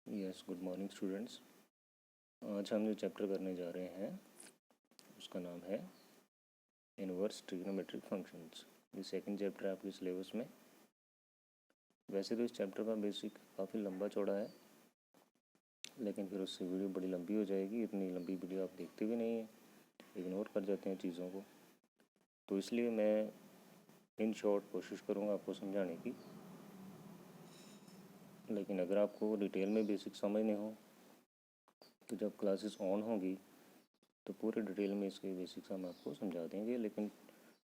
Yes, good morning students. आज हम जो चैप्टर करने जा रहे हैं उसका नाम है इनवर्स ट्रिग्नोमेट्रिक फंक्शंस। ये सेकंड चैप्टर है आपके सिलेबस में। वैसे तो इस चैप्टर का बेसिक काफ़ी लंबा चौड़ा है, लेकिन फिर उससे वीडियो बड़ी लंबी हो जाएगी। इतनी लंबी वीडियो आप देखते भी नहीं हैं, इग्नोर कर जाते हैं चीज़ों को। तो इसलिए मैं इन शॉर्ट कोशिश करूँगा आपको समझाने की। लेकिन अगर आपको डिटेल में बेसिक समझने हो तो जब क्लासेस ऑन होंगी तो पूरे डिटेल में इसके बेसिक्स हम आपको समझा देंगे। लेकिन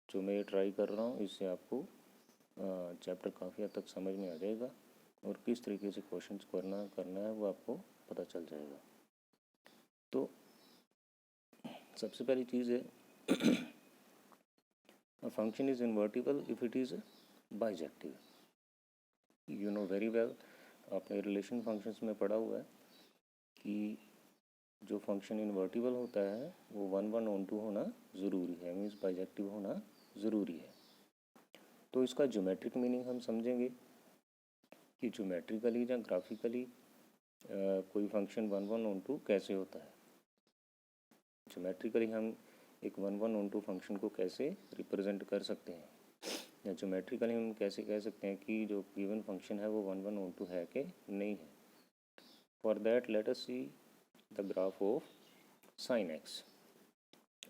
जो मैं ट्राई कर रहा हूँ इससे आपको चैप्टर काफ़ी हद तक समझ में आ जाएगा और किस तरीके से क्वेश्चंस करना है वो आपको पता चल जाएगा। तो सबसे पहली चीज़ है a function is invertible if it is bijective. You know very well, आपने रिलेशन फंक्शंस में पढ़ा हुआ है कि जो फंक्शन इन्वर्टिबल होता है वो 1 1 2 होना ज़रूरी है, मीन्स बाइजेक्टिव होना ज़रूरी है। तो इसका ज्योमेट्रिक मीनिंग हम समझेंगे कि ज्योमेट्रिकली या ग्राफिकली कोई फंक्शन 1 1 2 कैसे होता है। ज्योमेट्रिकली हम एक 1 1 2 फंक्शन को कैसे रिप्रेजेंट कर सकते हैं, या ज्योमेट्रिकली हम कैसे कह सकते हैं कि जो गिवन फंक्शन है वो 1 1 2 है कि नहीं है। For that let us see the graph of sine x.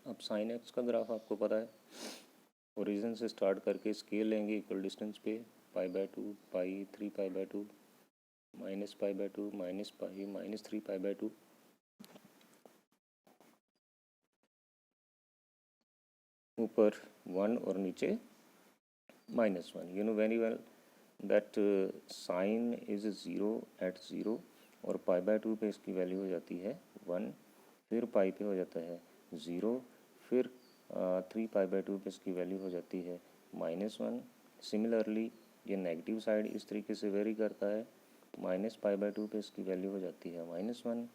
अब साइन एक्स का ग्राफ आपको पता है, ओरिजिन से स्टार्ट करके स्केल लेंगे इक्वल डिस्टेंस पे π/2, पाई 3π/2, -π/2, -π, -3π/2। ऊपर 1 और नीचे -1। You know very well that sine is 0 at 0 और π/2 पे इसकी वैल्यू हो जाती है 1, फिर पाई पे हो जाता है 0, फिर 3π/2 पे इसकी वैल्यू हो जाती है -1। सिमिलरली ये नेगेटिव साइड इस तरीके से वेरी करता है, -π/2 पे इसकी वैल्यू हो जाती है -1,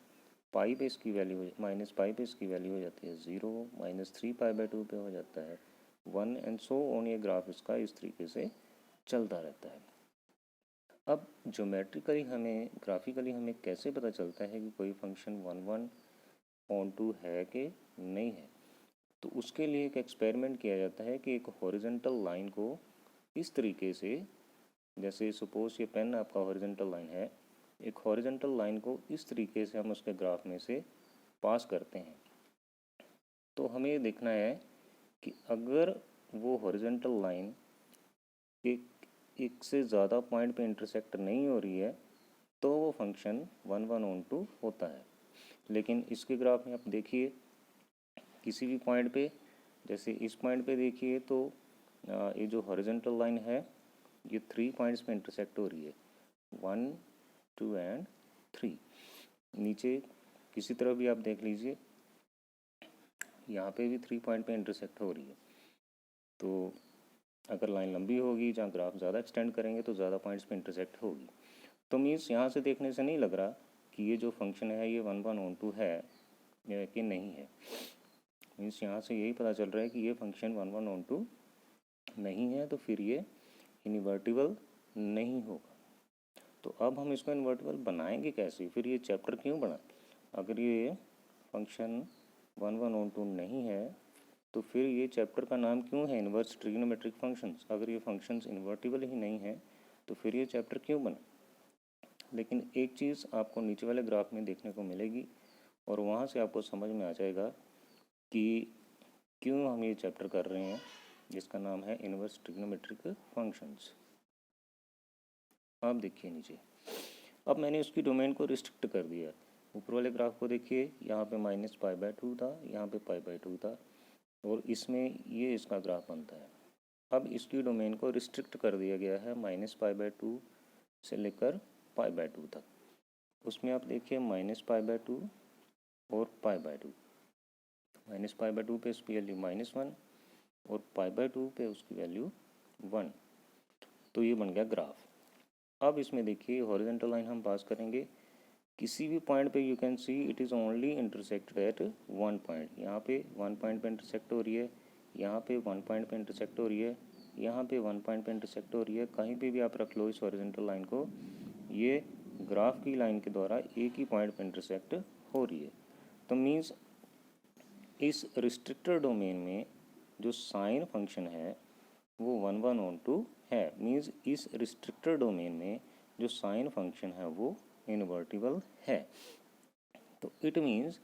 पाई पे इसकी वैल्यू -पाई पे इसकी वैल्यू हो जाती है 0, -3π/2 पे हो जाता है 1 एंड सो ऑन। ये ग्राफ इसका इस तरीके से चलता रहता है। अब ज्योमेट्रिकली हमें ग्राफिकली हमें कैसे पता चलता है कि कोई फंक्शन 1 1 2 है कि नहीं है। तो उसके लिए एक एक्सपेरिमेंट किया जाता है कि एक हॉरिजॉन्टल लाइन को इस तरीके से, जैसे सपोज ये पेन आपका हॉरिजॉन्टल लाइन है, एक हॉरिजॉन्टल लाइन को इस तरीके से हम उसके ग्राफ में से पास करते हैं। तो हमें ये देखना है कि अगर वो हॉरिजॉन्टल लाइन एक से ज़्यादा पॉइंट पे इंटरसेक्ट नहीं हो रही है तो वो फंक्शन 1 1 2 होता है। लेकिन इसके ग्राफ में आप देखिए किसी भी पॉइंट पे, जैसे इस पॉइंट पे देखिए तो ये जो हॉरिजॉन्टल लाइन है ये 3 पॉइंट्स पे इंटरसेक्ट हो रही है, 1 2 एंड 3। नीचे किसी तरह भी आप देख लीजिए, यहाँ पे भी 3 पॉइंट पे इंटरसेक्ट हो रही है। तो अगर लाइन लंबी होगी, जहाँ ग्राफ ज़्यादा एक्सटेंड करेंगे तो ज़्यादा पॉइंट्स पे इंटरसेक्ट होगी। तो मीन्स यहाँ से देखने से नहीं लग रहा कि ये जो फंक्शन है ये 1 1 2 है कि नहीं है। मीन्स यहाँ से यही पता चल रहा है कि ये फंक्शन 1 1 2 नहीं है, तो फिर ये इन्वर्टिबल नहीं होगा। तो अब हम इसको इन्वर्टिबल बनाएंगे कैसे, फिर ये चैप्टर क्यों बना। अगर ये फंक्शन 1 1 2 नहीं है तो फिर ये चैप्टर का नाम क्यों है इनवर्स ट्रिग्नोमेट्रिक फंक्शंस। अगर ये फंक्शंस इन्वर्टिबल ही नहीं है तो फिर ये चैप्टर क्यों बना। लेकिन एक चीज़ आपको नीचे वाले ग्राफ में देखने को मिलेगी और वहाँ से आपको समझ में आ जाएगा कि क्यों हम ये चैप्टर कर रहे हैं, जिसका नाम है इनवर्स ट्रिग्नोमेट्रिक फंक्शंस। आप देखिए नीचे, अब मैंने उसकी डोमेन को रिस्ट्रिक्ट कर दिया। ऊपर वाले ग्राफ को देखिए, यहाँ पे -π/2 था, यहाँ पे π/2 था और इसमें ये इसका ग्राफ बनता है। अब इसकी डोमेन को रिस्ट्रिक्ट कर दिया गया है -π/2 से लेकर π/2 तक। उसमें आप देखिए -π/2 और π/2, -π/2 पे उसकी वैल्यू -1 और π/2 पे उसकी वैल्यू 1। तो ये बन गया ग्राफ। अब इसमें देखिए हॉरिजॉन्टल लाइन हम पास करेंगे, किसी भी पॉइंट पे you can see it is only intersected at 1 point. यहाँ पे 1 पॉइंट पे इंटरसेक्ट हो रही है, यहाँ पे 1 पॉइंट पे इंटरसेक्ट हो रही है, यहाँ पे 1 पॉइंट पे इंटरसेक्ट हो रही है। कहीं पे भी आप रख लो इस हॉरिजॉन्टल लाइन को, ये ग्राफ की लाइन के द्वारा एक ही पॉइंट पर इंटरसेक्ट हो रही है। तो मीन्स इस रिस्ट्रिक्टेड डोमेन में जो साइन फंक्शन है वो 1/(1)(2) है। मीन्स इस रिस्ट्रिक्टेड डोमेन में जो साइन फंक्शन है वो इन्वर्टिबल है। तो इट मीन्स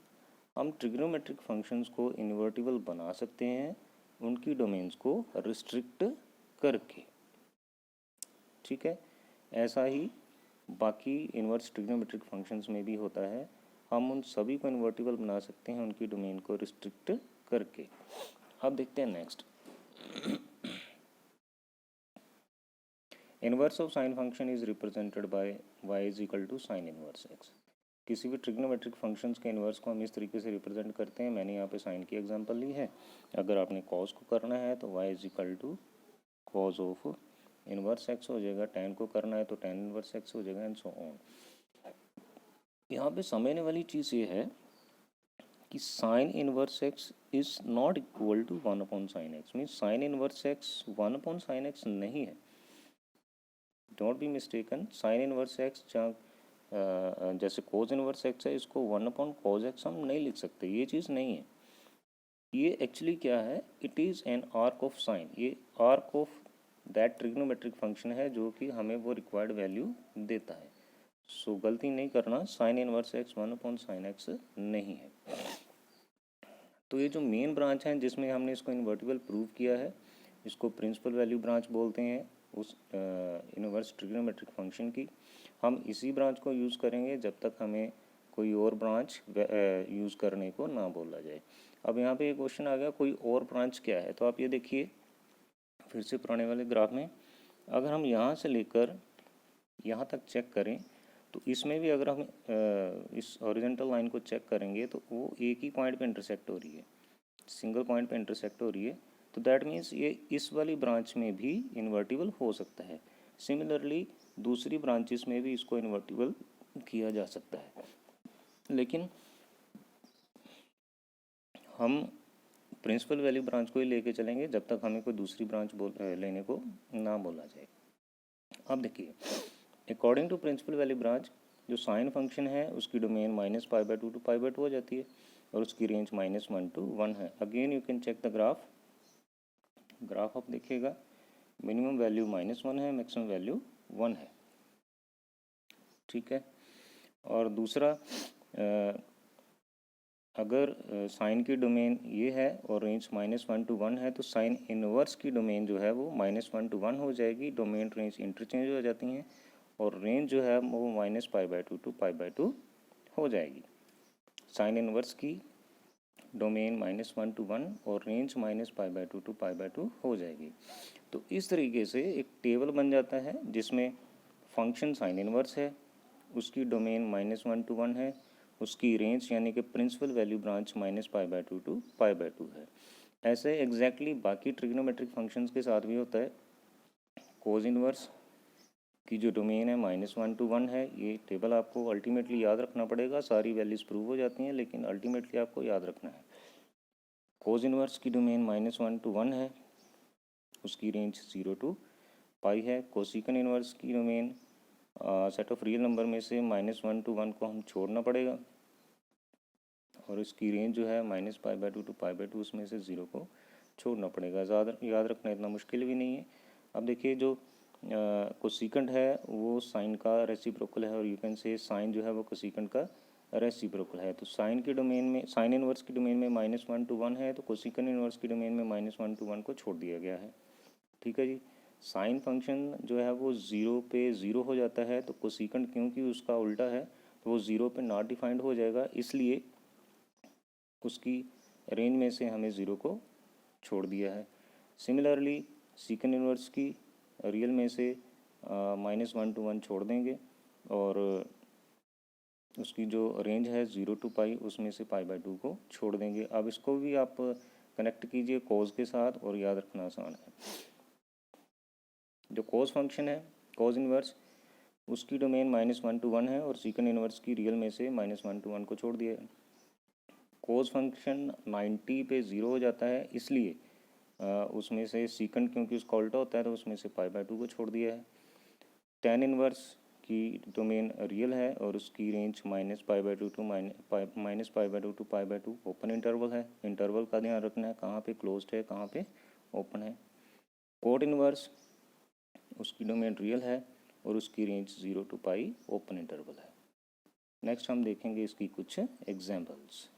हम ट्रिग्नोमेट्रिक फंक्शंस को इन्वर्टिबल बना सकते हैं उनकी डोमेन्स को रिस्ट्रिक्ट करके। ठीक है, ऐसा ही बाकी इन्वर्स ट्रिग्नोमेट्रिक फंक्शंस में भी होता है। हम उन सभी को इन्वर्टिबल बना सकते हैं उनकी डोमेन को रिस्ट्रिक्ट करके। अब देखते हैं next. Inverse of sine function is represented by y is equal to sine inverse x। किसी भी ट्रिग्नोमेट्रिक फंक्शंस के इन्वर्स को हम इस तरीके से रिप्रेजेंट करते हैं। मैंने यहाँ पे साइन की एग्जांपल ली है। अगर आपने कॉस को करना है तो y is equal to cos of inverse x हो जाएगा। tan को करना है तो tan इनवर्स x हो जाएगा एंड सो ऑन। यहाँ पे समझने वाली चीज़ ये है कि sine inverse x is not equal to 1/sin x। Means sine inverse x 1/sin x नहीं है। Don't be mistaken, sine inverse x जहाँ जैसे कोज इनवर्स x है, इसको 1/cos x हम नहीं लिख सकते। ये चीज़ नहीं है। ये एक्चुअली क्या है, it is an arc of sine. ये arc of that trigonometric function है जो कि हमें वो रिक्वायर्ड वैल्यू देता है। सो गलती नहीं करना, sign inverse x 1/sin x नहीं है। तो ये जो मेन ब्रांच है जिसमें हमने इसको इन्वर्टिबल प्रूव किया है, इसको प्रिंसिपल वैल्यू ब्रांच बोलते हैं उस इनवर्स ट्रिग्नोमेट्रिक फंक्शन की। हम इसी ब्रांच को यूज़ करेंगे जब तक हमें कोई और ब्रांच यूज़ करने को ना बोला जाए। अब यहाँ पे एक क्वेश्चन आ गया, कोई और ब्रांच क्या है? तो आप ये देखिए फिर से पुराने वाले ग्राफ में, अगर हम यहाँ से लेकर यहाँ तक चेक करें तो इसमें भी अगर हम इस हॉरिजॉन्टल लाइन को चेक करेंगे तो वो एक ही पॉइंट पे इंटरसेक्ट हो रही है, सिंगल पॉइंट पे इंटरसेक्ट हो रही है। तो दैट मीन्स ये इस वाली ब्रांच में भी इन्वर्टिबल हो सकता है। सिमिलरली दूसरी ब्रांचेस में भी इसको इन्वर्टिबल किया जा सकता है। लेकिन हम प्रिंसिपल वैल्यू ब्रांच को ही लेके चलेंगे जब तक हमें कोई दूसरी ब्रांच लेने को ना बोला जाए। अब देखिए, according to principal value branch जो साइन फंक्शन है उसकी डोमेन -π/2 to π/2 हो जाती है और उसकी रेंज -1 to 1 है। Again you can check the graph आप देखिएगा, मिनिमम वैल्यू -1 है, मैक्सिमम वैल्यू 1 है। ठीक है, और दूसरा अगर साइन की डोमेन ये है और रेंज -1 to 1 है तो साइन इनवर्स की डोमेन जो है वो -1 to 1 हो जाएगी। डोमेन रेंज इंटरचेंज हो जाती हैं और रेंज जो है वो -π/2 to π/2 हो जाएगी। साइन इनवर्स की डोमेन -1 to 1 और रेंज -π/2 to π/2 हो जाएगी। तो इस तरीके से एक टेबल बन जाता है जिसमें फंक्शन साइन इनवर्स है, उसकी डोमेन -1 to 1 है, उसकी रेंज यानी कि प्रिंसिपल वैल्यू ब्रांच -π/2 to π/2 है। ऐसे एग्जैक्टली बाकी ट्रिग्नोमेट्रिक फंक्शंस के साथ भी होता है। कोज इनवर्स की जो डोमेन है -1 to 1 है। ये टेबल आपको अल्टीमेटली याद रखना पड़ेगा। सारी वैल्यूज़ प्रूव हो जाती हैं लेकिन अल्टीमेटली आपको याद रखना है। कोज इनवर्स की डोमेन -1 to 1 है, उसकी रेंज 0 to π है। कोसिकन इनवर्स की domain set of real number में से -1 to 1 को हम छोड़ना पड़ेगा और इसकी रेंज जो है -π/2 to π/2 उसमें से 0 को छोड़ना पड़ेगा। ज़्यादा याद रखना इतना मुश्किल भी नहीं है। अब देखिए जो कोसिकेंट है वो साइन का रेसिप्रोकल है और यू कैन से साइन जो है वो कोसिकेंट का रेसिप्रोकल है। तो साइन की डोमेन में, साइन इनवर्स की डोमेन में -1 to 1 है तो कोसिकेंट इनवर्स की डोमेन में -1 to 1 को छोड़ दिया गया है। ठीक है जी। साइन फंक्शन जो है वो 0 पे 0 हो जाता है तो कोसिकेंट क्योंकि उसका उल्टा है तो वो 0 पे नॉट डिफाइंड हो जाएगा, इसलिए उसकी रेंज में से हमें 0 को छोड़ दिया है। सिमिलरली सीकन इनवर्स की रियल में से -1 to 1 छोड़ देंगे और उसकी जो रेंज है 0 to π उसमें से π/2 को छोड़ देंगे। अब इसको भी आप कनेक्ट कीजिए कोज के साथ और याद रखना आसान है। जो कोज फंक्शन है कोज इनवर्स, उसकी डोमेन -1 to 1 है और सीकन इनवर्स की रियल में से -1 to 1 को छोड़ दिया है। कोज फंक्शन 90 पे 0 हो जाता है, इसलिए उसमें से सीकंड क्योंकि उसका उल्टा होता है तो उसमें से π/2 को छोड़ दिया है। tan इनवर्स की डोमेन रियल है और उसकी range -π/2 to -π/2 to π/2 open interval है। इंटरवल का ध्यान रखना है, कहाँ पे क्लोज्ड है कहाँ पे ओपन है। कोड इनवर्स उसकी डोमेन रियल है और उसकी रेंज 0 टू π ओपन इंटरवल है। नेक्स्ट हम देखेंगे इसकी कुछ एग्जांपल्स।